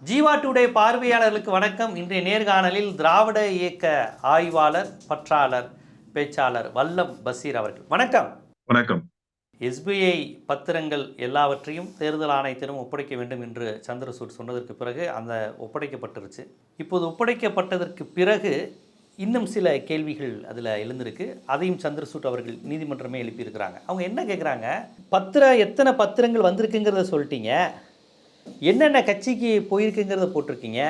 Jeeva today பார்வையாளர்களுக்கு வணக்கம். இன்றைய நேர்காணலில் திராவிட இயக்க ஆய்வாளர், பற்றாளர், பேச்சாளர் வல்லம் பஷீர் அவர்கள். வணக்கம். வணக்கம். எஸ்பிஐ பத்திரங்கள் எல்லாவற்றையும் தேர்தல் ஆணையத்திடம் ஒப்படைக்க வேண்டும் என்று சந்திரசூட் சொன்னதற்கு பிறகு அந்த ஒப்படைக்கப்பட்டிருச்சு. இப்போது ஒப்படைக்கப்பட்டதற்கு பிறகு இன்னும் சில கேள்விகள் அதில் எழுந்திருக்கு. அதையும் சந்திரசூட் அவர்கள் நீதிமன்றமே எழுப்பியிருக்கிறாங்க. அவங்க என்ன கேட்குறாங்க, எத்தனை பத்திரங்கள் வந்திருக்குங்கிறத சொல்லிட்டீங்க, என்னென்ன கட்சிக்கு போயிருக்குங்கிறத போட்டிருக்கீங்க,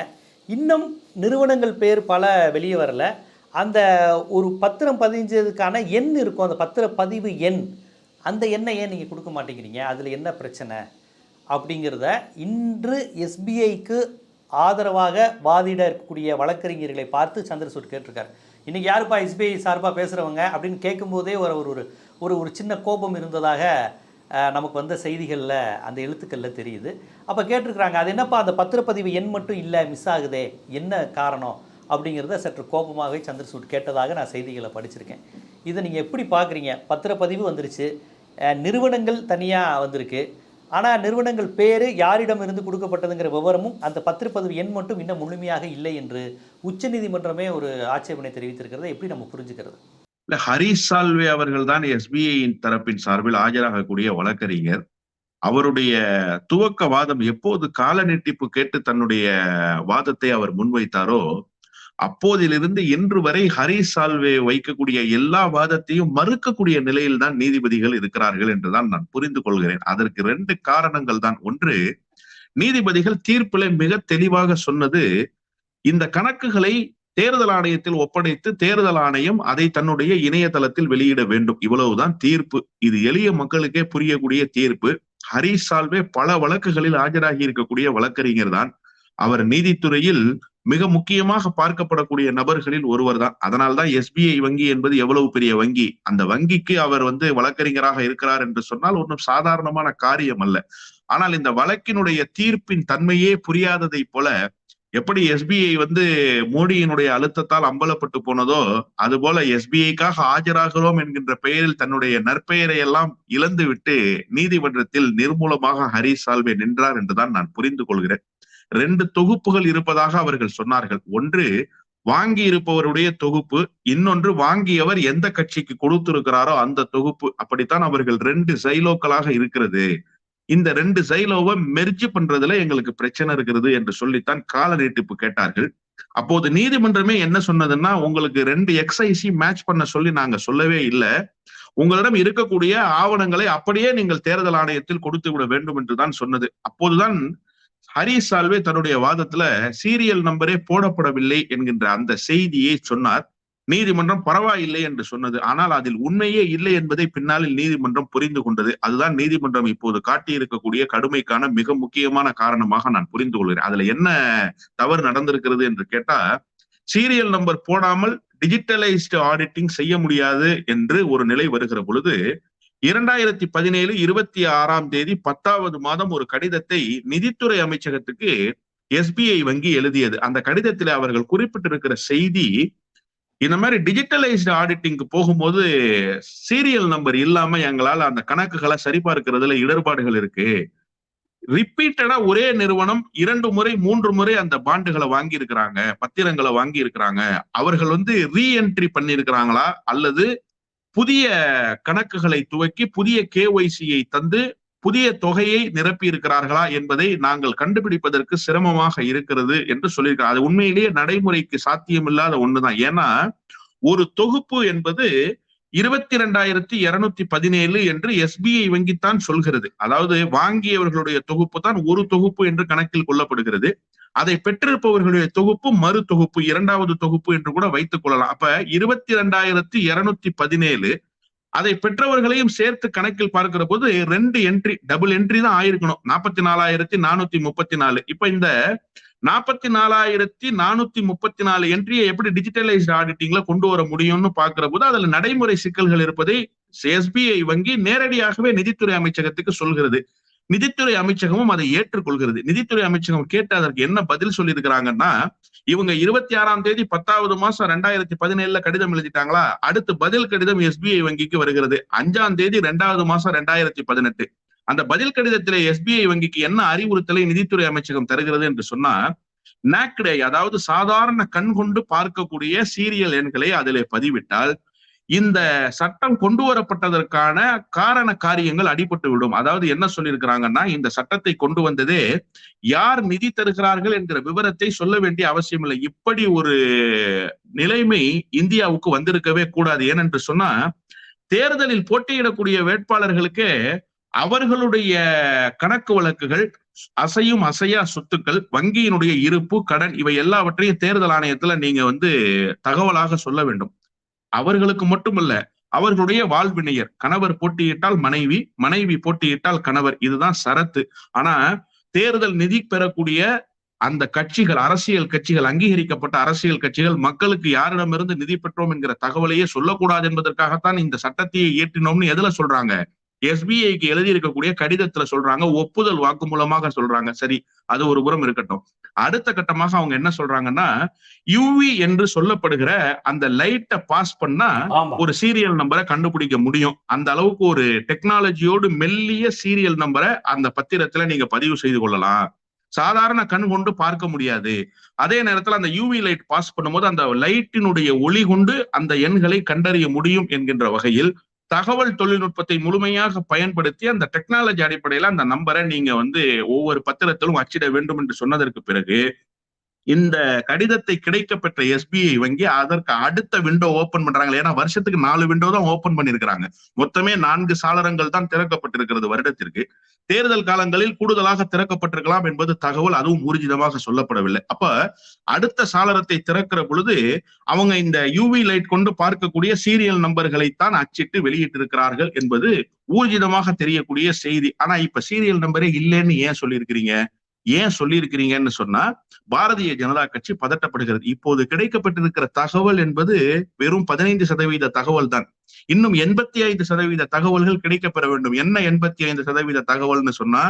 இன்னும் நிறுவனங்கள் பேர் பல வெளியே வரல, அந்த ஒரு பத்திரம் பதிஞ்சதுக்கான எண் இருக்கும், அந்த பத்திர பதிவு எண், அந்த எண்ணை ஏன் நீங்கள் கொடுக்க மாட்டேங்கிறீங்க, அதில் என்ன பிரச்சனை அப்படிங்கிறத இன்று எஸ்பிஐக்கு ஆதரவாக வாதிட இருக்கக்கூடிய வழக்கறிஞர்களை பார்த்து சந்திரசூட் கேட்டிருக்காரு. இன்றைக்கி யாருப்பா எஸ்பிஐ சார்பாக பேசுகிறவங்க அப்படின்னு கேட்கும்போதே ஒரு சின்ன கோபம் இருந்ததாக நமக்கு வந்த செய்திகளில் அந்த எழுத்துக்களில் தெரியுது. அப்போ கேட்டிருக்கிறாங்க, அது என்னப்பா அந்த பத்திரப்பதிவு எண் மட்டும் இல்லை, மிஸ் ஆகுதே, என்ன காரணம் அப்படிங்கிறத சற்று கோபமாகவே சந்திரசூட் கேட்டதாக நான் செய்திகளை படிச்சிருக்கேன். இதை நீங்கள் எப்படி பார்க்குறீங்க? பத்திரப்பதிவு வந்துருச்சு, நிறுவனங்கள் தனியாக வந்திருக்கு, ஆனால் நிறுவனங்கள் பேர் யாரிடமிருந்து கொடுக்கப்பட்டதுங்கிற விவரமும் அந்த பத்திரப்பதிவு எண் மட்டும் இன்னும் முழுமையாக இல்லை என்று உச்சநீதிமன்றமே ஒரு ஆட்சேபனை தெரிவித்திருக்கிறத எப்படி நம்ம புரிஞ்சுக்கிறது? ஹரிஷ் சால்வே அவர்கள் தான் எஸ்பிஐயின் தரப்பின் சார்பில் ஆஜராகக்கூடிய வழக்கறிஞர். அவருடைய துவக்க வாதம் எப்போது கால நீட்டிப்பு கேட்டு தன்னுடைய வாதத்தை அவர் முன்வைத்தாரோ அப்போதிலிருந்து இன்று வரை ஹரிஷ் சால்வே வைக்கக்கூடிய எல்லா வாதத்தையும் மறுக்கக்கூடிய நிலையில் தான் நீதிபதிகள் இருக்கிறார்கள் என்றுதான் நான் புரிந்து கொள்கிறேன். அதற்கு 2 காரணங்கள் தான். ஒன்று, நீதிபதிகள் தீர்ப்பில் மிக தெளிவாக சொன்னது, இந்த கணக்குகளை தேர்தல் ஆணையத்தில் ஒப்படைத்து தேர்தல் ஆணையம் அதை தன்னுடைய இணையதளத்தில் வெளியிட வேண்டும். இவ்வளவுதான் தீர்ப்பு. இது எளிய மக்களுக்கே புரியக்கூடிய தீர்ப்பு. ஹரிஷ் சால்வே பல வழக்குகளில் ஆஜராகி இருக்கக்கூடிய வழக்கறிஞர் தான். அவர் நீதித்துறையில் மிக முக்கியமாக பார்க்கப்படக்கூடிய நபர்களில் ஒருவர் தான். அதனால்தான் எஸ்பிஐ வங்கி என்பது எவ்வளவு பெரிய வங்கி. அந்த வங்கிக்கு அவர் வழக்கறிஞராக இருக்கிறார் என்று சொன்னால் ஒன்றும் சாதாரணமான காரியம் அல்ல. ஆனால் இந்த வழக்கினுடைய தீர்ப்பின் தன்மையே புரியாததை போல, எப்படி எஸ்பிஐ மோடியினுடைய அழுத்தத்தால் அம்பலப்பட்டு போனதோ அதுபோல எஸ்பிஐக்காக ஆஜராகிறோம் என்கின்ற பெயரில் தன்னுடைய நற்பெயரை எல்லாம் இழந்து விட்டு நீதிமன்றத்தில் நிர்மூலமாக ஹரிஷ் சால்வே நின்றார் என்றுதான் நான் புரிந்து கொள்கிறேன். 2 தொகுப்புகள் இருப்பதாக அவர்கள் சொன்னார்கள். ஒன்று, வாங்கி இருப்பவருடைய தொகுப்பு, இன்னொன்று வாங்கியவர் எந்த கட்சிக்கு கொடுத்திருக்கிறாரோ அந்த தொகுப்பு. அப்படித்தான் அவர்கள் 2 சைலோக்களாக இருக்கிறது. இந்த 2 சைலோவை மெர்ஜ் பண்றதுல எங்களுக்கு பிரச்சனை இருக்கிறது என்று சொல்லித்தான் கால நீட்டிப்பு கேட்டார்கள். அப்போது நீதிமன்றமே என்ன சொன்னதுன்னா, உங்களுக்கு 2 எக்ஸ்ஐசி மேட்ச் பண்ண சொல்லி நாங்க சொல்லவே இல்லை, உங்களிடம் இருக்கக்கூடிய ஆவணங்களை அப்படியே நீங்கள் தேர்தல் ஆணையத்தில் கொடுத்து விட வேண்டும் என்றுதான் சொன்னது. அப்போதுதான் ஹரிஷ் சால்வே தன்னுடைய வாதத்துல சீரியல் நம்பரே போடப்படவில்லை என்கின்ற அந்த செய்தியை சொன்னார். நீதிமன்றம் பரவாயில்லை என்று சொன்னது. ஆனால் அதில் உண்மையே இல்லை என்பதை பின்னாளில் நீதிமன்றம் புரிந்து கொண்டது. அதுதான் நீதிமன்றம் இப்போது காட்டியிருக்கக்கூடிய கடுமைக்கான மிக முக்கியமான காரணமாக நான் புரிந்து கொள்கிறேன். அதுல என்ன தவறு நடந்திருக்கிறது என்று கேட்டா, சீரியல் நம்பர் போடாமல் டிஜிட்டலைஸ்டு ஆடிட்டிங் செய்ய முடியாது என்று ஒரு நிலை வருகிற பொழுது 2017 26 10வது மாதம் ஒரு கடிதத்தை நிதித்துறை அமைச்சகத்துக்கு எஸ்பிஐ வங்கி எழுதியது. அந்த கடிதத்தில் அவர்கள் குறிப்பிட்டிருக்கிற செய்தி, இந்த மாதிரி டிஜிட்டலைஸ்டு ஆடிட்டிங்க்கு போகும்போது சீரியல் நம்பர் இல்லாம எங்களால அந்த கணக்குகளை சரிபார்க்கிறதுல இடர்பாடுகள் இருக்கு. ரிப்பீட்டடா ஒரே நிறுவனம் 2 முறை 3 முறை அந்த பாண்டுகளை வாங்கி இருக்கிறாங்க, பத்திரங்களை வாங்கி இருக்கிறாங்க. அவர்கள் ரீஎன்ட்ரி பண்ணியிருக்கிறாங்களா அல்லது புதிய கணக்குகளை துவக்கி புதிய கேஒய்சியை தந்து புதிய தொகையை நிரப்பி இருக்கிறார்களா என்பதை நாங்கள் கண்டுபிடிப்பதற்கு சிரமமாக இருக்கிறது என்று சொல்லியிருக்காங்க. அது உண்மையிலேயே நடைமுறைக்கு சாத்தியமில்லாத ஒண்ணுதான். ஏன்னா ஒரு தொகுப்பு என்பது 22,217 என்று எஸ்பிஐ வங்கித்தான் சொல்கிறது. அதாவது வாங்கியவர்களுடைய தொகுப்பு தான் ஒரு தொகுப்பு என்று கணக்கில் கொள்ளப்படுகிறது. அதை பெற்றிருப்பவர்களுடைய தொகுப்பு மறு தொகுப்பு, 2வது தொகுப்பு என்று கூட வைத்துக் கொள்ளலாம். அப்ப 22,217 அதை பெற்றவர்களையும் சேர்த்து கணக்கில் பார்க்கிற போது 2 என்ட்ரி, டபுள் என்ட்ரி தான் ஆயிருக்கணும். 44,434. இப்ப இந்த 44,434 என்ட்ரியை எப்படி டிஜிட்டலைஸ்டு ஆடிட்டிங்ல கொண்டு வர முடியும்னு பாக்குற போது அதுல நடைமுறை சிக்கல்கள் இருப்பதை எஸ்பிஐ வங்கி நேரடியாகவே நிதித்துறை அமைச்சகத்துக்கு சொல்கிறது. நிதித்துறை அமைச்சகமும் அதை ஏற்றுக்கொள்கிறது. நிதித்துறை அமைச்சகம் கேட்டு அதற்கு என்ன பதில் சொல்லியிருக்கிறாங்கன்னா, இவங்க 26 10வது மாசம் 2017 கடிதம் எழுதிட்டாங்களா, அடுத்து பதில் கடிதம் எஸ்பிஐ வங்கிக்கு வருகிறது 5 2வது மாசம் 2018. அந்த பதில் கடிதத்திலே எஸ்பிஐ வங்கிக்கு என்ன அறிவுறுத்தலை நிதித்துறை அமைச்சகம் தருகிறது என்று சொன்னா, நாக்டை, அதாவது சாதாரண கண் கொண்டு பார்க்கக்கூடிய சீரியல் எண்களை அதிலே பதிவிட்டால் இந்த சட்டம் கொண்டு வரப்பட்டதற்கான காரண காரியங்கள் அடிபட்டு விடும். அதாவது என்ன சொல்லியிருக்கிறாங்கன்னா, இந்த சட்டத்தை கொண்டு வந்ததே யார் நிதி தருகிறார்கள் என்கிற விவரத்தை சொல்ல வேண்டிய அவசியம் இல்லை. இப்படி ஒரு நிலைமை இந்தியாவுக்கு வந்திருக்கவே கூடாது. ஏனென்று சொன்னா, தேர்தலில் போட்டியிடக்கூடிய வேட்பாளர்களுக்கு அவர்களுடைய கணக்கு வழக்குகள், அசையும் அசையா சொத்துக்கள், வங்கியினுடைய இருப்பு, கடன், இவை எல்லாவற்றையும் தேர்தல் ஆணையத்துல நீங்க தகவலாக சொல்ல வேண்டும். அவர்களுக்கு மட்டுமல்ல, அவர்களுடைய வாழ்வினையர், கணவர் போட்டியிட்டால் மனைவி, மனைவி போட்டியிட்டால் கணவர், இதுதான் சரத்து. ஆனா தேர்தல் நிதி பெறக்கூடிய அந்த கட்சிகள், அரசியல் கட்சிகள், அங்கீகரிக்கப்பட்ட அரசியல் கட்சிகள் மக்களுக்கு யாரிடமிருந்து நிதி பெற்றோம் என்கிற தகவலையே சொல்லக்கூடாது என்பதற்காகத்தான் இந்த சட்டத்தையே இயற்றினோம்னு எதுல சொல்றாங்க? எஸ்பிஐக்கு எழுதி இருக்கக்கூடிய கடிதத்துல சொல்றாங்க, ஒப்புதல் வாக்கு மூலமாக சொல்றாங்க. சரி, அது ஒரு புறம் இருக்கட்டும். அடுத்த கட்டமாக அவங்க என்ன சொல்றாங்கன்னா, யூவி என்று சொல்லப்படுகிற அந்த லைட்டை பாஸ் பண்ணா ஒரு சீரியல் நம்பரை கண்டுபிடிக்க முடியும். அந்த அளவுக்கு ஒரு டெக்னாலஜியோடு மெல்லிய சீரியல் நம்பரை அந்த பத்திரத்துல நீங்க பதிவு செய்து கொள்ளலாம். சாதாரண கண் கொண்டு பார்க்க முடியாது. அதே நேரத்துல அந்த யூவி லைட் பாஸ் பண்ணும்போது அந்த லைட்டினுடைய ஒளி கொண்டு அந்த எண்களை கண்டறிய முடியும் என்கின்ற வகையில் தகவல் தொழில்நுட்பத்தை முழுமையாக பயன்படுத்தி அந்த டெக்னாலஜி அடிப்படையில அந்த நம்பரை நீங்க ஒவ்வொரு பத்திரத்திலும் அச்சிட வேண்டும் என்று சொன்னதற்கு பிறகு இந்த கடிதத்தை கிடைக்கப்பெற்ற எஸ்பிஐ வங்கி அதற்கு அடுத்த விண்டோ ஓபன் பண்றாங்க. ஏன்னா வருஷத்துக்கு 4 விண்டோ தான் ஓபன் பண்ணிருக்கிறாங்க. மொத்தமே 4 சாளரங்கள் தான் திறக்கப்பட்டிருக்கிறது வருடத்திற்கு. தேர்தல் காலங்களில் கூடுதலாக திறக்கப்பட்டிருக்கலாம் என்பது தகவல், அதுவும் ஊர்ஜிதமாக சொல்லப்படவில்லை. அப்ப அடுத்த சாளரத்தை திறக்கிற பொழுது அவங்க இந்த யூவி லைட் கொண்டு பார்க்கக்கூடிய சீரியல் நம்பர்களைத்தான் அச்சிட்டு வெளியிட்டிருக்கிறார்கள் என்பது ஊர்ஜிதமாக தெரியக்கூடிய செய்தி. ஆனா இப்ப சீரியல் நம்பரே இல்லைன்னு ஏன் சொல்லியிருக்கிறீங்கன்னு சொன்னா, பாரதிய ஜனதா கட்சி பதட்டப்படுகிறது. இப்போது கிடைக்கப்பட்டிருக்கிற தகவல் என்பது வெறும் 15% தகவல் தான். இன்னும் 85% தகவல்கள் கிடைக்கப்பெற வேண்டும். என்ன 85% தகவல்னு சொன்னா,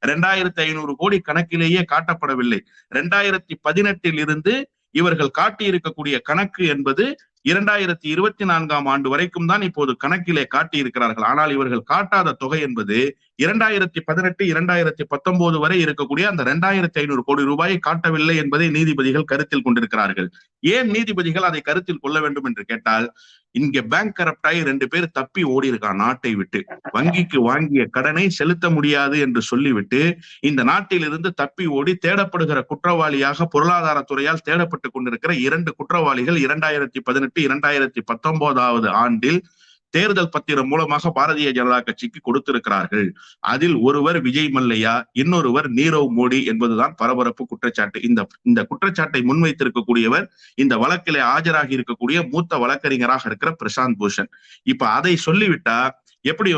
2500 கோடி கணக்கிலேயே காட்டப்படவில்லை. 2018 இருந்து இவர்கள் காட்டியிருக்கக்கூடிய கணக்கு என்பது 2024 ஆண்டு வரைக்கும் தான் இப்போது கணக்கிலே காட்டியிருக்கிறார்கள். ஆனால் இவர்கள் காட்டாத தொகை என்பது 2018, 2019 வரை இருக்கக்கூடிய அந்த 2500 கோடி ரூபாயை காட்டவில்லை என்பதை நீதிபதிகள் கருத்தில் கொண்டிருக்கிறார்கள். ஏன் நீதிபதிகள் அதை கருத்தில் கொள்ள வேண்டும் என்று கேட்டால், இங்க பேங்க் கரப்ட் ஆகி 2 பேர் தப்பி ஓடி இருக்கான் நாட்டை விட்டு. வங்கிக்கு வாங்கிய கடனை செலுத்த முடியாது என்று சொல்லிவிட்டு இந்த நாட்டில் இருந்து தப்பி ஓடி தேடப்படுகிற குற்றவாளியாக பொருளாதாரத்துறையால் தேடப்பட்டுக் கொண்டிருக்கிற 2 குற்றவாளிகள் 2018, 2019 ஆண்டில் தேர்தல் பத்திரம் மூலமாக பாரதிய ஜனதா கட்சிக்கு கொடுத்திருக்கிறார்கள். அதில் ஒருவர் விஜய் மல்லையா, இன்னொருவர் நீரவ் மோடி என்பதுதான் பரபரப்பு குற்றச்சாட்டு. இந்த குற்றச்சாட்டை முன்வைத்திருக்கக்கூடியவர் இந்த வழக்கிலே ஆஜராகி இருக்கக்கூடிய மூத்த வழக்கறிஞராக இருக்கிற பிரசாந்த் பூஷன். இப்ப அதை சொல்லிவிட்டா எப்படி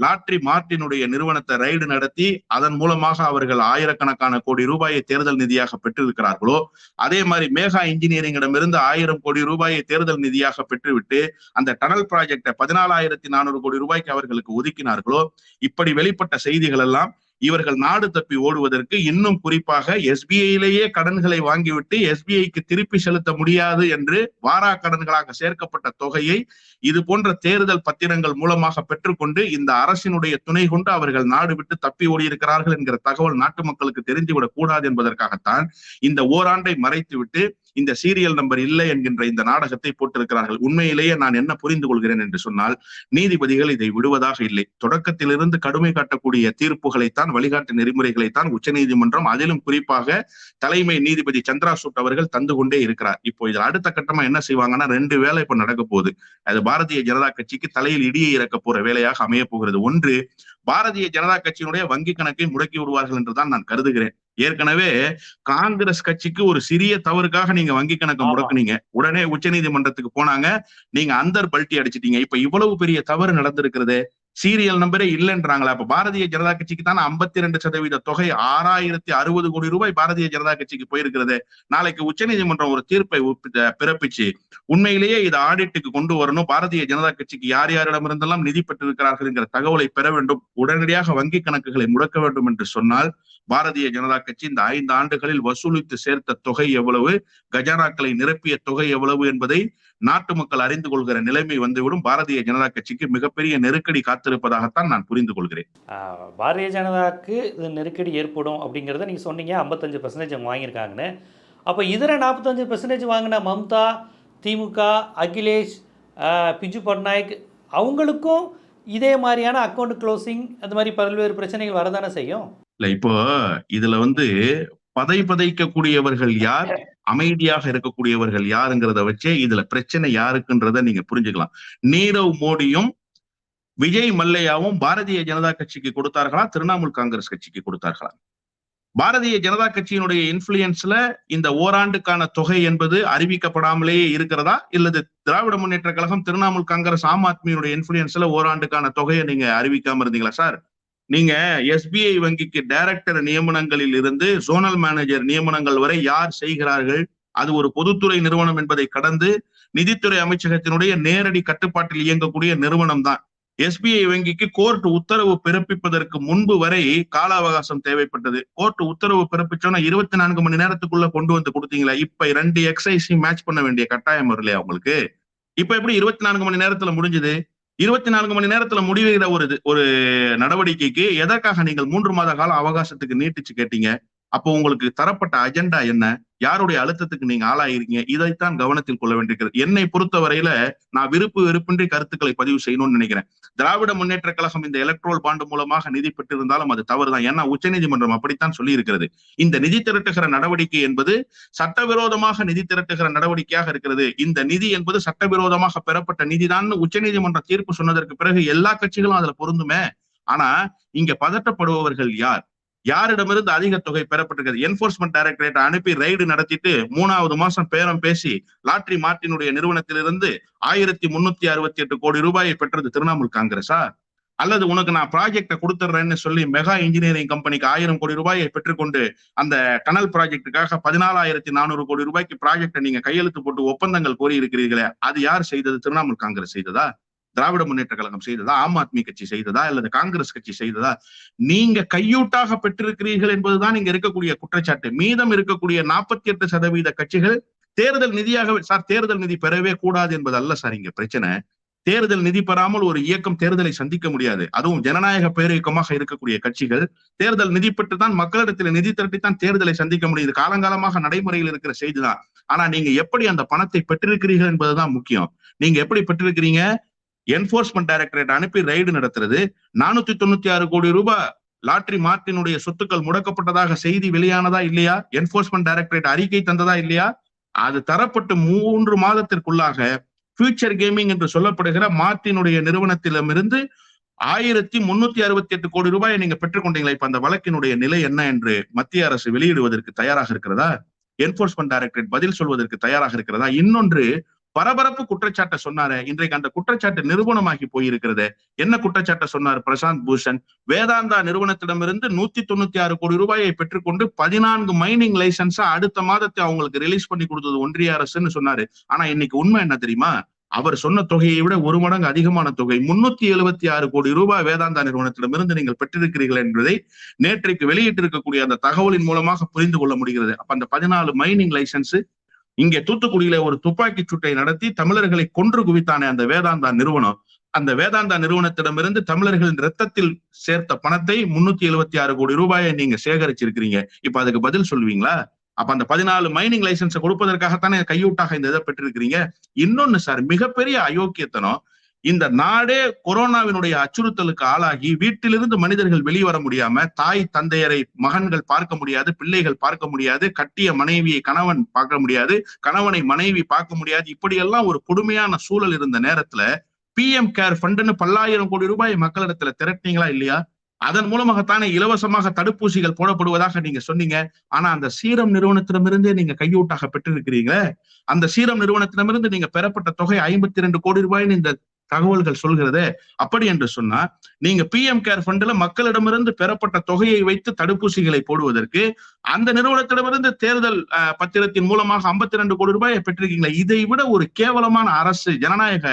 லாட்ரி மார்டினுடைய நிறுவனத்தை ரைடு நடத்தி அதன் மூலமாக அவர்கள் ஆயிரக்கணக்கான கோடி ரூபாயை தேர்தல் நிதியாக பெற்றிருக்கிறார்களோ, அதே மாதிரி மேகா இன்ஜினியரிங்கிடமிருந்து 1000 கோடி ரூபாயை தேர்தல் நிதியாக பெற்றுவிட்டு அந்த டனல் ப்ராஜெக்டை 14,400 கோடி ரூபாய்க்கு அவர்களுக்கு ஒதுக்கினார்களோ, இப்படி வெளிப்பட்ட செய்திகள் எல்லாம் இவர்கள் நாடு தப்பி ஓடுவதற்கு, இன்னும் குறிப்பாக எஸ்பிஐயிலேயே கடன்களை வாங்கிவிட்டு எஸ்பிஐக்கு திருப்பி செலுத்த முடியாது என்று வாரா கடன்களாக சேர்க்கப்பட்ட தொகையை இது போன்ற தேர்தல் பத்திரங்கள் மூலமாக பெற்றுக்கொண்டு இந்த அரசினுடைய துணை கொண்டு அவர்கள் நாடு விட்டு தப்பி ஓடியிருக்கிறார்கள் என்கிற தகவல் நாட்டு மக்களுக்கு தெரிந்துவிடக் கூடாது என்பதற்காகத்தான் இந்த ஓராண்டை மறைத்துவிட்டு இந்த சீரியல் நம்பர் இல்லை என்கின்ற இந்த நாடகத்தை போட்டிருக்கிறார்கள். உண்மையிலேயே நான் என்ன புரிந்து கொள்கிறேன் என்று சொன்னால், நீதிபதிகள் இதை விடுவதாக இல்லை. தொடக்கத்திலிருந்து கடுமை காட்டக்கூடிய தீர்ப்புகளைத்தான், வழிகாட்டு நெறிமுறைகளைத்தான் உச்ச நீதிமன்றம், அதிலும் குறிப்பாக தலைமை நீதிபதி சந்திராசூட் அவர்கள் தந்து கொண்டே இருக்கிறார். இப்போ இதில் அடுத்த கட்டமா என்ன செய்வாங்கன்னா, 2 வேலை இப்ப நடக்க போகுது. அது பாரதிய ஜனதா கட்சிக்கு தலையில் இடியை இறக்க போற வேலையாக அமைய போகிறது. ஒன்று, பாரதிய ஜனதா கட்சியினுடைய வங்கி கணக்கை முடக்கி விடுவார்கள் என்றுதான் நான் கருதுகிறேன். ஏற்கனவே காங்கிரஸ் கட்சிக்கு ஒரு சிறிய தவறுக்காக நீங்க வங்கி கணக்கை முடக்குனீங்க, உடனே உச்ச நீதிமன்றத்துக்கு போனாங்க, நீங்க அந்தர் பல்ட்டி அடிச்சிட்டீங்க. இப்ப இவ்வளவு பெரிய தவறு நடந்திருக்கிறது, சீரியல் நம்பரே இல்லைன்றாங்களா? அப்ப பாரதிய ஜனதா கட்சிக்கு தான் 52% தொகை 6060 கோடி ரூபாய் பாரதிய ஜனதா கட்சிக்கு போயிருக்கிறது. நாளைக்கு உச்ச நீதிமன்றம் ஒரு தீர்ப்பை பிறப்பிச்சு உண்மையிலேயே இதை ஆடிட்டுக்கு கொண்டு வரணும், பாரதிய ஜனதா கட்சிக்கு யார் யாரிடமிருந்தெல்லாம் நிதி பெற்றிருக்கிறார்கள் என்கிற தகவலை பெற வேண்டும், உடனடியாக வங்கி கணக்குகளை முடக்க வேண்டும் என்று சொன்னால், பாரதிய ஜனதா கட்சி இந்த 5 ஆண்டுகளில் வசூலித்து சேர்த்த தொகை எவ்வளவு, கஜானாக்களை நிரப்பிய தொகை எவ்வளவு என்பதை நாட்டு மக்கள் அறிந்து கொள்கிற நிலைமை வந்துவிடும். பாரதிய ஜனதா கட்சிக்கு மிகப்பெரிய நெருக்கடி காத்திருப்பதாகத்தான் நான் புரிந்து கொள்கிறேன். பாரதிய ஜனதாவுக்கு இது நெருக்கடி ஏற்படும் அப்படிங்கிறத நீங்கள் சொன்னீங்க. 55% அவங்க வாங்கியிருக்காங்கன்னு. அப்போ இதர 45% வாங்கின மம்தா, திமுக, அகிலேஷ், பிஜு பட்நாயக் அவங்களுக்கும் இதே மாதிரியான அக்கௌண்ட் க்ளோசிங் அந்த மாதிரி பல்வேறு பிரச்சனைகள் வரதானே செய்யும். இல்ல, இப்போ இதுல பதைக்கக்கூடியவர்கள் யார், அமைதியாக இருக்கக்கூடியவர்கள் யாருங்கிறத வச்சே இதுல பிரச்சனை யாருக்குன்றத நீங்க புரிஞ்சுக்கலாம். நீரவ் மோடியும் விஜய் மல்லையாவும் பாரதிய ஜனதா கட்சிக்கு கொடுத்தார்களா, திரிணாமுல் காங்கிரஸ் கட்சிக்கு கொடுத்தார்களா? பாரதிய ஜனதா கட்சியினுடைய இன்ஃபுளுயன்ஸ்ல இந்த ஓராண்டுக்கான தொகை என்பது அறிவிக்கப்படாமலேயே இருக்கிறதா, இல்லது திராவிட முன்னேற்ற கழகம், திரிணாமுல் காங்கிரஸ், ஆம் ஆத்மியினுடைய இன்ஃபுளுயன்ஸ்ல ஓராண்டுக்கான தொகையை நீங்க அறிவிக்காம இருந்தீங்களா சார்? நீங்க SBI வங்கிக்கு டைரக்டர் நியமனங்களில் இருந்து ஜோனல் மேனேஜர் நியமனங்கள் வரை யார் செய்கிறார்கள்? அது ஒரு பொதுத்துறை நிறுவனம் என்பதை கடந்து நிதித்துறை அமைச்சகத்தினுடைய நேரடி கட்டுப்பாட்டில் இயங்கக்கூடிய நிறுவனம் தான். SBI வங்கிக்கு கோர்ட் உத்தரவு பிறப்பிப்பதற்கு முன்பு வரை கால அவகாசம் தேவைப்பட்டது. கோர்ட் உத்தரவு பிறப்பிச்சோன்னா 24 மணி நேரத்துக்குள்ள கொண்டு வந்து கொடுத்தீங்களா? இப்ப 2 எக்ஸைஸையும் மேட்ச் பண்ண வேண்டிய கட்டாயம் வரலையா உங்களுக்கு? இப்ப எப்படி 24 மணி நேரத்துல முடிஞ்சது? 24 மணி நேரத்துல முடிவுகிற ஒரு நடவடிக்கைக்கு எதற்காக நீங்கள் 3 மாத கால அவகாசத்துக்கு நீட்டிச்சு கேட்டீங்க? அப்போ உங்களுக்கு தரப்பட்ட அஜெண்டா என்ன? யாருடைய அழுத்தத்துக்கு நீங்க ஆளாயிருக்கீங்க? இதைத்தான் கவனத்தில் கொள்ள வேண்டியிருக்கிறது. என்னை பொறுத்தவரையில நான் வெறுப்பின்றி கருத்துக்களை பதிவு செய்யணும்னு நினைக்கிறேன். திராவிட முன்னேற்ற கழகம் இந்த எலக்ட்ரோல் பாண்டு மூலமாக நிதி பெற்றிருந்தாலும் அது தவறுதான். ஏன்னா உச்சநீதிமன்றம் அப்படித்தான் சொல்லி இருக்கிறது. இந்த நிதி திரட்டுகிற நடவடிக்கை என்பது சட்டவிரோதமாக நிதி திரட்டுகிற நடவடிக்கையாக இருக்கிறது. இந்த நிதி என்பது சட்டவிரோதமாக பெறப்பட்ட நிதிதான் உச்சநீதிமன்ற தீர்ப்பு சொன்னதற்கு பிறகு எல்லா கட்சிகளும் அதுல பொருந்துமே. ஆனா இங்க பதட்டப்படுபவர்கள் யார்? யாரிடமிருந்து அதிக தொகை பெறப்பட்டிருக்கிறது? என்போர்ஸ்மெண்ட் டைரக்டரேட் அனுப்பி ரைடு நடத்திட்டு 3வது மாசம் பேரம் பேசி லாட்ரி மார்ட்டினுடைய நிறுவனத்திலிருந்து 1368 கோடி ரூபாயை பெற்றது திரிணாமுல் காங்கிரஸா? அல்லது உனக்கு நான் ப்ராஜெக்டை கொடுத்துட்றேன்னு சொல்லி மெகா இன்ஜினியரிங் கம்பெனிக்கு 1000 கோடி ரூபாயை பெற்றுக்கொண்டு அந்த டனல் ப்ராஜெக்டுக்காக 14,400 கோடி ரூபாய்க்கு ப்ராஜெக்டை நீங்க கையெழுத்து போட்டு ஒப்பந்தங்கள் கோரி இருக்கிறீர்களே, அது யார் செய்தது? திரிணாமுல் காங்கிரஸ் செய்ததா? திராவிட முன்னேற்ற கழகம் செய்ததா? ஆம் ஆத்மி கட்சி செய்ததா? அல்லது காங்கிரஸ் கட்சி செய்ததா? நீங்க கையூட்டாக பெற்றிருக்கிறீர்கள் என்பதுதான் இங்க இருக்கக்கூடிய குற்றச்சாட்டு. மீதம் இருக்கக்கூடிய 48% கட்சிகள் தேர்தல் நிதியாக சார், தேர்தல் நிதி பெறவே கூடாது என்பது அல்ல சார் இங்க பிரச்சனை. தேர்தல் நிதி பெறாமல் ஒரு இயக்கம் தேர்தலை சந்திக்க முடியாது. அதுவும் ஜனநாயக பேரியக்கமாக இருக்கக்கூடிய கட்சிகள் தேர்தல் நிதி பெற்றுத்தான் மக்களிடத்தில் நிதி திரட்டித்தான் தேர்தலை சந்திக்க முடியுது. காலங்காலமாக நடைமுறையில் இருக்கிற செய்திதான். ஆனா நீங்க எப்படி அந்த பணத்தை பெற்றிருக்கிறீர்கள் என்பதுதான் முக்கியம். நீங்க எப்படி பெற்றிருக்கிறீங்க? என்போர்ஸ்மெண்ட் டைரக்டரேட் அனுப்பி ரைடு நடத்துறது, 496 கோடி ரூபாய் லாட்ரி மார்ட்டினுடைய சொத்துக்கள் முடக்கப்பட்டதாக செய்தி வெளியானதா இல்லையா? என்போர்ஸ்மெண்ட் டைரக்டரேட் அறிக்கை தந்ததா இல்லையா? அது தரப்பட்டு 3 மாதத்திற்குள்ளாக ஃபியூச்சர் கேமிங் என்று சொல்லப்படுகிற மார்ட்டினுடைய நிறுவனத்திடமிருந்து 1368 கோடி ரூபாயை நீங்க பெற்றுக்கொண்டீங்களா? இப்ப அந்த வழக்கினுடைய நிலை என்ன என்று மத்திய அரசு வெளியிடுவதற்கு தயாராக இருக்கிறதா? என்போர்ஸ்மெண்ட் டைரக்டரேட் பதில் சொல்வதற்கு தயாராக இருக்கிறதா? இன்னொன்று, பரபரப்பு குற்றச்சாட்டை சொன்னாரு. இன்றைக்கு அந்த குற்றச்சாட்டு நிரூபணமாகி போயிருக்கிறது. என்ன குற்றச்சாட்டை சொன்னார் பிரசாந்த் பூஷன்? வேதாந்தா நிறுவனத்திடமிருந்து 196 கோடி ரூபாயை பெற்றுக்கொண்டு 14 மைனிங் லைசன்ஸா அடுத்த மாதத்தை அவங்களுக்கு ரிலீஸ் பண்ணி கொடுத்தது ஒன்றிய அரசுன்னு சொன்னாரு. ஆனா இன்னைக்கு உண்மை என்ன தெரியுமா? அவர் சொன்ன தொகையை விட 1 மடங்கு அதிகமான தொகை 376 கோடி ரூபாய் வேதாந்தா நிறுவனத்திடமிருந்து நீங்கள் பெற்றிருக்கிறீர்கள் என்பதை நேற்றைக்கு வெளியிட்டிருக்கக்கூடிய அந்த தகவலின் மூலமாக புரிந்து கொள்ள முடிகிறது. அப்ப அந்த 14 மைனிங் லைசன்ஸ் இங்கே தூத்துக்குடியில ஒரு துப்பாக்கி சூட்டை நடத்தி தமிழர்களை கொன்று குவித்தானே அந்த வேதாந்தா நிறுவனம், அந்த வேதாந்தா நிறுவனத்திடமிருந்து தமிழர்களின் ரத்தத்தில் சேர்த்த பணத்தை 376 கோடி ரூபாயை நீங்க சேகரிச்சிருக்கிறீங்க. இப்ப அதுக்கு பதில் சொல்லுவீங்களா? அப்ப அந்த 14 மைனிங் லைசன்ஸை கொடுப்பதற்காகத்தானே கையூட்டாக இந்த இதை பெற்றிருக்கிறீங்க. இன்னொன்னு சார், மிகப்பெரிய அயோக்கியத்தனம், இந்த நாடே கொரோனாவினுடைய அச்சுறுத்தலுக்கு ஆளாகி வீட்டிலிருந்து மனிதர்கள் வெளிவர முடியாம, தாய் தந்தையரை மகன்கள் பார்க்க முடியாது, பிள்ளைகள் பார்க்க முடியாது, கட்டிய மனைவியை கணவன் பார்க்க முடியாது, கணவனை மனைவி பார்க்க முடியாது, இப்படியெல்லாம் ஒரு கொடுமையான சூழல் இருந்த நேரத்துல PM கேர் ஃபண்டுன்னு 10,000 கோடி ரூபாய் மக்களிடத்துல திரட்டினீங்களா இல்லையா? அதன் மூலமாகத்தானே இலவசமாக தடுப்பூசிகள் போடப்படுவதாக நீங்க சொன்னீங்க. ஆனா அந்த சீரம் நிறுவனத்திடமிருந்தே நீங்க கையூட்டாக பெற்றிருக்கிறீங்களே. அந்த சீரம் நிறுவனத்திடமிருந்து நீங்க பெறப்பட்ட தொகை 52 கோடி ரூபாய்ன்னு இந்த தகவல்கள் சொல்கிறது. அப்படி என்று சொன்னா நீங்க PM கேர் ஃபண்ட்ல மக்களிடமிருந்து பெறப்பட்ட தொகையை வைத்து தடுப்பூசிகளை போடுவதற்கு அந்த நிறுவனத்திடமிருந்து தேர்தல் பத்திரத்தின் மூலமாக 52 கோடி ரூபாயை பெற்றிருக்கீங்களா? இதை விட ஒரு கேவலமான அரசு ஜனநாயக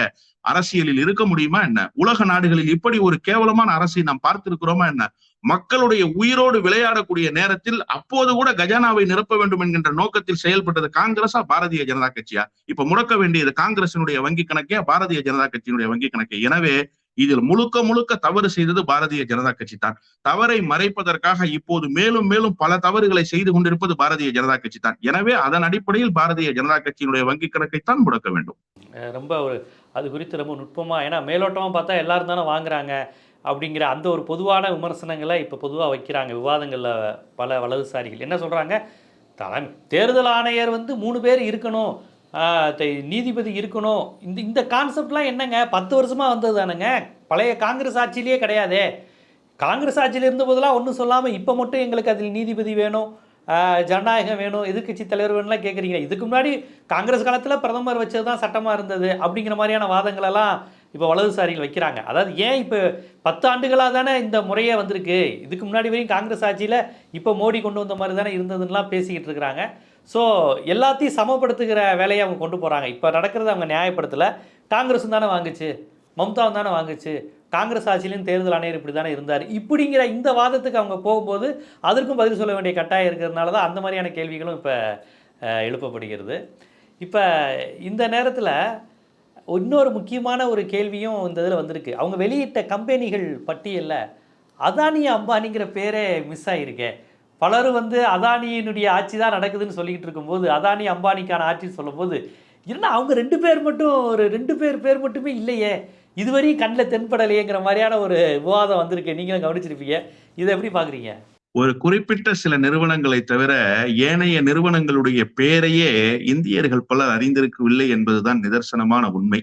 அரசியலில் இருக்க முடியுமா என்ன? உலக நாடுகளில் இப்படி ஒரு கேவலமான அரசை நாம் பார்த்திருக்கிறோமா என்ன? மக்களுடைய உயிரோடு விளையாடக்கூடிய நேரத்தில் அப்போது கூட கஜானாவை நிரப்ப வேண்டும் என்கின்ற நோக்கத்தில் செயல்பட்டது காங்கிரஸா பாரதிய ஜனதா கட்சியா? இப்ப முடக்க வேண்டியது காங்கிரசினுடைய வங்கி கணக்கே, பாரதிய ஜனதா கட்சியினுடைய வங்கி கணக்கே. எனவே இதில் முழுக்க முழுக்க தவறு செய்தது பாரதிய ஜனதா கட்சி தான். தவறை மறைப்பதற்காக இப்போது மேலும் மேலும் பல தவறுகளை செய்து கொண்டிருப்பது பாரதிய ஜனதா கட்சி தான். எனவே அதன் அடிப்படையில் பாரதிய ஜனதா கட்சியினுடைய வங்கி கணக்கைத்தான் முடக்க வேண்டும். ரொம்ப ஒரு அது குறித்து ரொம்ப நுட்பமாக, ஏன்னா மேலோட்டமாக பார்த்தா எல்லாரும் தானே வாங்குறாங்க அப்படிங்கிற அந்த ஒரு பொதுவான விமர்சனங்களை இப்போ பொதுவாக வைக்கிறாங்க விவாதங்களில். பல வலதுசாரிகள் என்ன சொல்கிறாங்க, தேர்தல் ஆணையர் வந்து 3 பேர் இருக்கணும், நீதிபதி இருக்கணும், இந்த கான்செப்ட்லாம் என்னங்க 10 வருஷமாக வந்தது தானுங்க, பழைய காங்கிரஸ் ஆட்சியிலேயே கிடையாதே. காங்கிரஸ் ஆட்சியில் இருந்தபோதெல்லாம் ஒன்றும் சொல்லாமல் இப்போ மட்டும் எங்களுக்கு அதில் நீதிபதி வேணும், ஜனநாயகம் வேணும், எதிர்க்கட்சி தலைவர் வேணும்லாம் கேட்குறீங்க. இதுக்கு முன்னாடி காங்கிரஸ் காலத்தில் பிரதமர் வச்சது தான் சட்டமாக இருந்தது அப்படிங்கிற மாதிரியான வாதங்களெல்லாம் இப்போ வலதுசாரிகள் வைக்கிறாங்க. அதாவது ஏன் இப்போ 10 ஆண்டுகளாக தானே இந்த முறையே வந்திருக்கு, இதுக்கு முன்னாடி வரையும் காங்கிரஸ் ஆட்சியில் இப்போ மோடி கொண்டு வந்த மாதிரி தானே இருந்ததுன்னெலாம் பேசிக்கிட்டு இருக்கிறாங்க. ஸோ எல்லாத்தையும் சமப்படுத்துகிற வேலையை அவங்க கொண்டு போகிறாங்க. இப்போ நடக்கிறத அவங்க நியாயப்படுத்தலை. காங்கிரஸும் தானே வாங்குச்சு, மம்தாவும் தானே வாங்குச்சு, காங்கிரஸ் ஆட்சியிலும் தேர்தல் ஆணையர் இப்படி தானே இருந்தார், இப்படிங்கிற இந்த வாதத்துக்கு அவங்க போகும்போது அதற்கும் பதில் சொல்ல வேண்டிய கட்டாயம் இருக்கிறதுனால தான் அந்த மாதிரியான கேள்விகளும் இப்போ எழுப்பப்படுகிறது. இப்போ இந்த நேரத்தில் இன்னொரு முக்கியமான ஒரு கேள்வியும் இந்த இதில் வந்திருக்கு. அவங்க வெளியிட்ட கம்பெனிகள் பட்டியலில் அதானி அம்பானிங்கிற பேரே மிஸ் ஆகிருக்கே. பலரும் வந்து அதானியினுடைய ஆட்சி தான் நடக்குதுன்னு சொல்லிக்கிட்டு இருக்கும்போது அதானி அம்பானிக்கான ஆட்சின்னு சொல்லும்போது என்ன அவங்க 2 பேர் மட்டும், ஒரு 2 பேர் மட்டுமே இல்லையே, இதுவரையும் கண்ணில் தென்படலையேங்கிற மாதிரியான ஒரு விவாதம் வந்திருக்கு. நீங்களும் கவனிச்சிருப்பீங்க. இதை எப்படி பார்க்குறீங்க? ஒரு குறிப்பிட்ட சில நிறுவனங்களை தவிர ஏனைய நிறுவனங்களுடைய பெயரையே இந்தியர்கள் பலர் அறிந்திருக்கவில்லை என்பதுதான் நிதர்சனமான உண்மை.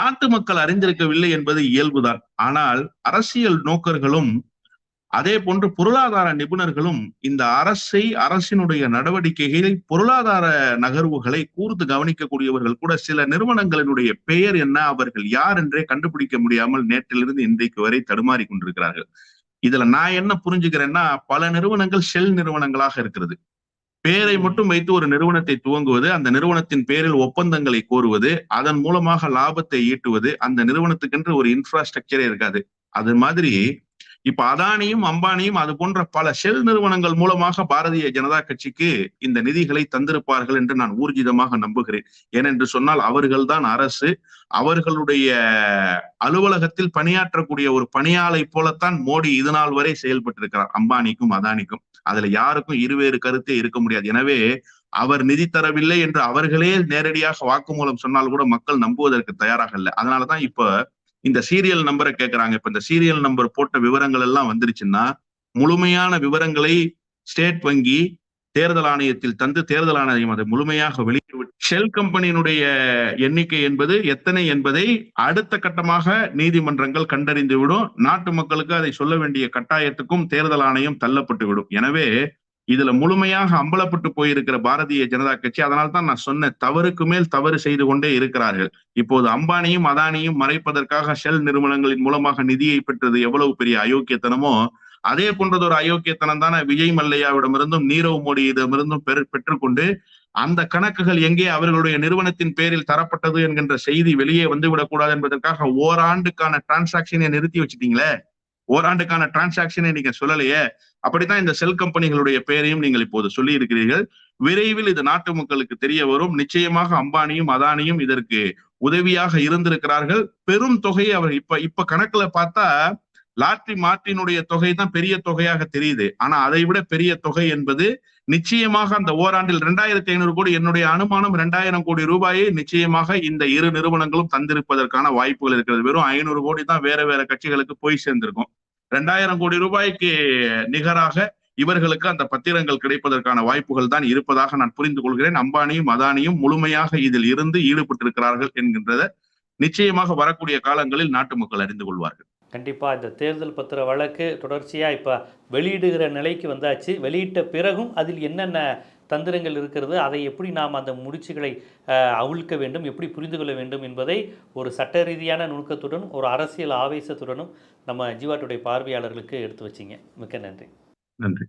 நாட்டு மக்கள் அறிந்திருக்கவில்லை என்பது இயல்புதான். ஆனால் அரசியல் நோக்கர்களும் அதே போன்று பொருளாதார நிபுணர்களும் இந்த அரசினுடைய நடவடிக்கைகளை, பொருளாதார நகர்வுகளை கூர்ந்து கவனிக்கக்கூடியவர்கள் கூட சில நிறுவனங்களினுடைய பெயர் என்ன, அவர்கள் யார் என்றே கண்டுபிடிக்க முடியாமல் நேற்றிலிருந்து இன்றைக்கு வரை தடுமாறி கொண்டிருக்கிறார்கள். இதுல நான் என்ன புரிஞ்சுக்கிறேன்னா, பல நிறுவனங்கள் ஷெல் நிறுவனங்களாக இருக்கிறது. பெயரை மட்டும் வைத்து ஒரு நிறுவனத்தை துவங்குவது, அந்த நிறுவனத்தின் பேரில் ஒப்பந்தங்களை கோருவது, அதன் மூலமாக லாபத்தை ஈட்டுவது, அந்த நிறுவனத்துக்கென்று ஒரு இன்ஃப்ராஸ்ட்ரக்சரே இருக்காது. அது மாதிரி இப்ப அதானியும் அம்பானியும் அது போன்ற பல ஷெல் நிறுவனங்கள் மூலமாக பாரதிய ஜனதா கட்சிக்கு இந்த நிதிகளை தந்திருப்பார்கள் என்று நான் ஊர்ஜிதமாக நம்புகிறேன். ஏனென்று சொன்னால் அவர்கள்தான் அரசு. அவர்களுடைய அலுவலகத்தில் பணியாற்றக்கூடிய ஒரு பணியாளை போலத்தான் மோடி இது நாள் வரை செயல்பட்டிருக்கிறார் அம்பானிக்கும் அதானிக்கும். அதுல யாருக்கும் இருவேறு கருத்தே இருக்க முடியாது. எனவே அவர் நிதி தரவில்லை என்று அவர்களே நேரடியாக வாக்குமூலம் சொன்னால் கூட மக்கள் நம்புவதற்கு தயாராக இல்லை. அதனாலதான் இப்ப இந்த சீரியல் நம்பரை கேட்கறாங்க. இப்ப இந்த சீரியல் நம்பர் போட்ட விவரங்கள் எல்லாம் வந்துருச்சுன்னா முழுமையான விவரங்களை ஸ்டேட் வங்கி தேர்தல் ஆணையத்தில் தந்து தேர்தல் ஆணையம் அதை முழுமையாக வெளியிட்டு ஷெல் கம்பெனியினுடைய எண்ணிக்கை என்பது எத்தனை என்பதை அடுத்த கட்டமாக நீதிமன்றங்கள் கண்டறிந்துவிடும். நாட்டு மக்களுக்கு அதை சொல்ல வேண்டிய கட்டாயத்துக்கும் தேர்தல் ஆணையம் தள்ளப்பட்டு விடும். எனவே இதுல முழுமையாக அம்பலப்பட்டு போயிருக்கிற பாரதிய ஜனதா கட்சி, அதனால்தான் நான் சொன்ன தவறுக்கு மேல் தவறு செய்து கொண்டே இருக்கிறார்கள். இப்போது அம்பானியும் அதானியும் மறைப்பதற்காக ஷெல் நிறுவனங்களின் மூலமாக நிதியை பெற்றது எவ்வளவு பெரிய அயோக்கியத்தனமோ, அதே போன்றது ஒரு அயோக்கியத்தனம் தானே விஜய் மல்லையாவிடமிருந்தும் நீரவ் மோடியிடமிருந்தும் பெற்றுக்கொண்டு அந்த கணக்குகள் எங்கே அவர்களுடைய நிறுவனத்தின் பேரில் தரப்பட்டது என்கின்ற செய்தி வெளியே வந்துவிடக் கூடாது என்பதற்காக ஓராண்டுக்கான டிரான்சாக்சனை நிறுத்தி வச்சுட்டீங்களே. ஓராண்டுக்கான டிரான்சாக்சனை நீங்க சொல்லலையே. அப்படித்தான் இந்த செல் கம்பெனிகளுடைய பெயரையும் நீங்கள் இப்போது சொல்லி இருக்கிறீர்கள். விரைவில் இது நாட்டு மக்களுக்கு தெரிய வரும். நிச்சயமாக அம்பானியும் அதானியும் இதற்கு உதவியாக இருந்திருக்கிறார்கள். பெரும் தொகையை அவர் இப்ப கணக்குல பார்த்தா லாட்ரி மார்ட்டினுடைய தொகை தான் பெரிய தொகையாக தெரியுது. ஆனா அதை விட பெரிய தொகை என்பது நிச்சயமாக அந்த ஓராண்டில் 2500 கோடி, என்னுடைய அனுமானம் 2000 கோடி ரூபாயை நிச்சயமாக இந்த இரு நிறுவனங்களும் தந்திருப்பதற்கான வாய்ப்புகள் இருக்கிறது. வெறும் 500 கோடி தான் வேற வேற கட்சிகளுக்கு போய் சேர்ந்திருக்கும். 2000 கோடி ரூபாய்க்கு நிகராக இவர்களுக்கு அந்த பத்திரங்கள் கிடைப்பதற்கான வாய்ப்புகள் தான் இருப்பதாக நான் புரிந்து கொள்கிறேன். அம்பானியும் அதானியும் முழுமையாக இதில் இருந்து ஈடுபட்டிருக்கிறார்கள் என்கின்றத நிச்சயமாக வரக்கூடிய காலங்களில் நாட்டு மக்கள் அறிந்து கொள்வார்கள். கண்டிப்பாக இந்த தேர்தல் பத்திர வழக்கு தொடர்ச்சியாக இப்போ வெளியிடுகிற நிலைக்கு வந்தாச்சு. வெளியிட்ட பிறகும் அதில் என்னென்ன தந்திரங்கள் இருக்கிறது, அதை எப்படி நாம் அந்த முடிச்சுகளை அவிழ்க்க வேண்டும், எப்படி புரிந்து கொள்ள வேண்டும் என்பதை ஒரு சட்ட ரீதியான நுணுக்கத்துடன் ஒரு அரசியல் ஆவேசத்துடனும் நம்ம ஜீவா டுடே பார்வையாளர்களுக்கு எடுத்து வச்சிங்க. மிக்க நன்றி. நன்றி.